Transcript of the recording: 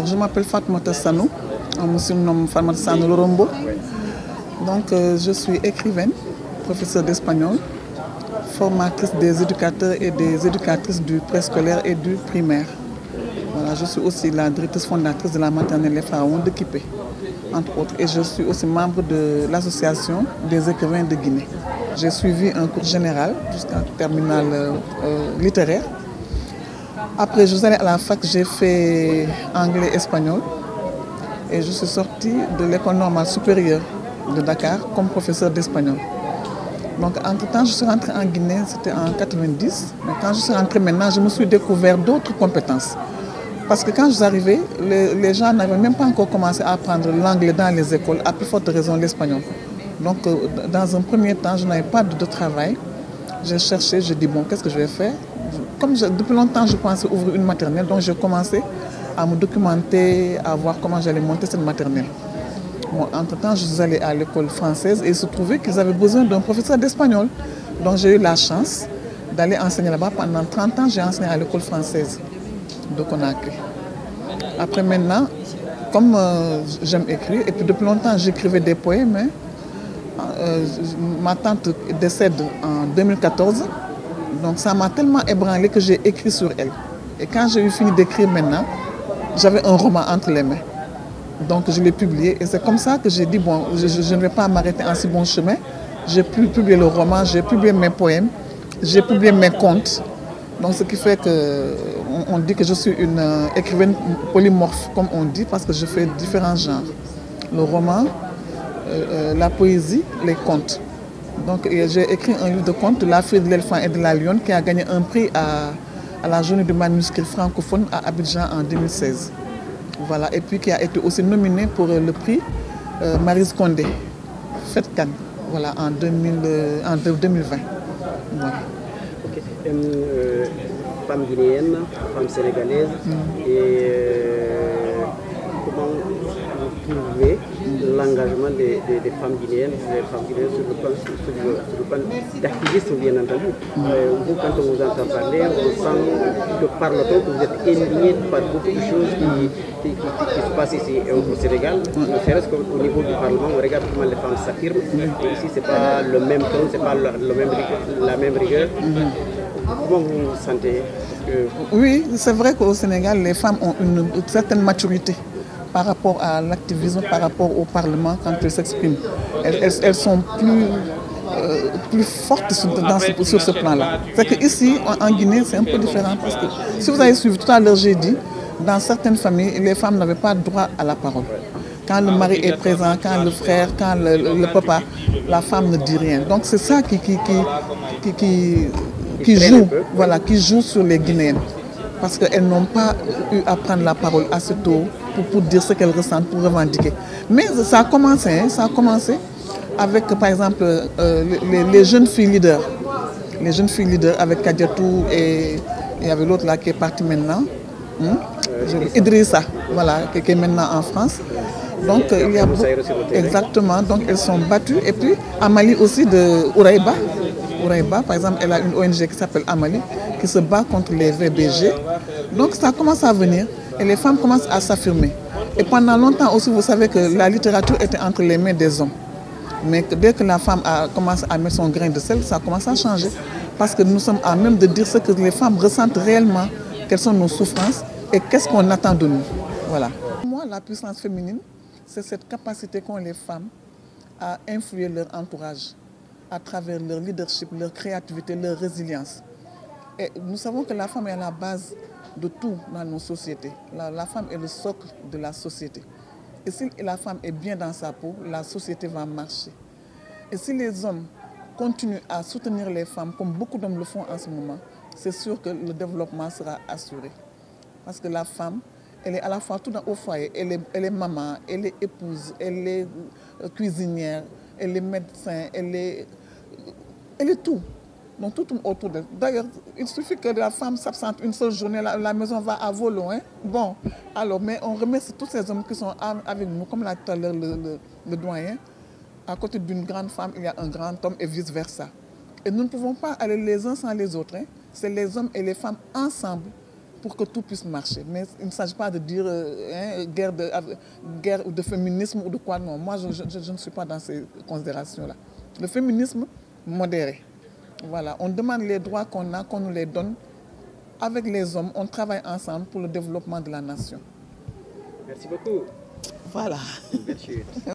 je m'appelle Fatmata Sanou, on me surnomme Fatmata Sanou Lorombo. Donc, je suis écrivaine, professeure d'espagnol, formatrice des éducateurs et des éducatrices du préscolaire et du primaire. Voilà, je suis aussi la directrice fondatrice de la maternelle Les Pharaons de Kipé, entre autres. Et je suis aussi membre de l'association des écrivains de Guinée. J'ai suivi un cours général jusqu'en terminale littéraire. Après, je suis allée à la fac, j'ai fait anglais-espagnol. Et je suis sortie de l'école normale supérieure de Dakar comme professeur d'espagnol. Donc, entre-temps, je suis rentrée en Guinée, c'était en 90. Mais quand je suis rentrée maintenant, je me suis découvert d'autres compétences. Parce que quand je suis arrivée, les gens n'avaient même pas encore commencé à apprendre l'anglais dans les écoles, à plus forte raison l'espagnol. Donc, dans un premier temps, je n'avais pas de travail. J'ai cherché, j'ai dit, bon, qu'est-ce que je vais faire? Comme depuis longtemps, je pensais ouvrir une maternelle, donc j'ai commencé à me documenter, à voir comment j'allais monter cette maternelle. Bon, entre-temps, je suis allée à l'école française et il se trouvait qu'ils avaient besoin d'un professeur d'espagnol. Donc j'ai eu la chance d'aller enseigner là-bas. Pendant 30 ans, j'ai enseigné à l'école française de Conakry. Après maintenant, comme j'aime écrire, et puis depuis longtemps j'écrivais des poèmes, ma tante décède en 2014, donc ça m'a tellement ébranlé que j'ai écrit sur elle. Et quand j'ai eu fini d'écrire maintenant, j'avais un roman entre les mains. Donc je l'ai publié et c'est comme ça que j'ai dit, bon, je ne vais pas m'arrêter en si bon chemin. J'ai pu publier le roman, j'ai publié mes poèmes, j'ai publié mes contes. Donc ce qui fait qu'on dit que je suis une écrivaine polymorphe, comme on dit, parce que je fais différents genres. Le roman, la poésie, les contes. Donc j'ai écrit un livre de contes, La fille de l'éléphant et de la lionne, qui a gagné un prix à la journée du manuscrit francophone à Abidjan en 2016. Voilà, et puis qui a été aussi nominé pour le prix Maryse Condé, Fête Cannes, voilà, en 2020. Voilà. Okay. Femme guinéenne, femme sénégalaise, et comment vous trouvez l'engagement des femmes guinéennes, sur le plan d'activisme, bien entendu. Vous, quand on vous entend parler, on sent que par le temps que vous êtes indigné par beaucoup de choses qui se passent ici au Sénégal. Ne serait-ce qu'au niveau du Parlement, on regarde comment les femmes s'affirment. Ici, ce n'est pas le même ton, ce n'est pas la même rigueur. Comment vous vous sentez? Oui, c'est vrai qu'au Sénégal, les femmes ont une certaine maturité par rapport à l'activisme, par rapport au Parlement quand elles s'expriment. Elles sont plus fortes sur ce plan-là. C'est qu'ici, en Guinée, c'est un peu différent parce que, si vous avez suivi tout à l'heure, j'ai dit, dans certaines familles, les femmes n'avaient pas droit à la parole. Quand le mari est présent, quand le frère, quand le papa, la femme ne dit rien. Donc c'est ça qui joue sur les Guinéennes. Parce qu'elles n'ont pas eu à prendre la parole assez tôt pour dire ce qu'elles ressentent, pour revendiquer. Mais ça a commencé, avec, par exemple, les jeunes filles leaders. Les jeunes filles leaders avec Kadiatou et il y avait l'autre là qui est parti maintenant. Idrissa, voilà, qui est maintenant en France. Donc, il y a exactement, donc elles sont battues. Et puis, Amali aussi de Ouraïba. Ouraïba, par exemple, elle a une ONG qui s'appelle Amali, qui se bat contre les VBG. Donc, ça commence à venir et les femmes commencent à s'affirmer. Et pendant longtemps aussi, vous savez que la littérature était entre les mains des hommes. Mais dès que la femme a commencé à mettre son grain de sel, ça commence à changer. Parce que nous sommes à même de dire ce que les femmes ressentent réellement, quelles sont nos souffrances et qu'est-ce qu'on attend de nous. Voilà. Pour moi, la puissance féminine, c'est cette capacité qu'ont les femmes à influer leur entourage à travers leur leadership, leur créativité, leur résilience. Et nous savons que la femme est à la base de tout dans nos sociétés. La femme est le socle de la société. Et si la femme est bien dans sa peau, la société va marcher. Et si les hommes continuent à soutenir les femmes, comme beaucoup d'hommes le font en ce moment, c'est sûr que le développement sera assuré. Parce que la femme, elle est à la fois tout au foyer. Elle est maman, elle est épouse, elle est cuisinière, elle est médecin, elle est tout. Donc tout autour d'elle. D'ailleurs, il suffit que la femme s'absente une seule journée, la maison va à volo. Hein? Bon, alors, mais on remercie tous ces hommes qui sont avec nous, comme l'a dit tout à l'heure le doyen. À côté d'une grande femme, il y a un grand homme et vice-versa. Et nous ne pouvons pas aller les uns sans les autres. Hein? C'est les hommes et les femmes ensemble pour que tout puisse marcher. Mais il ne s'agit pas de dire guerre de féminisme ou de quoi. Non, moi, je ne suis pas dans ces considérations-là. Le féminisme modéré. Voilà, on demande les droits qu'on a, qu'on nous les donne. Avec les hommes, on travaille ensemble pour le développement de la nation. Merci beaucoup. Voilà. Belle chute.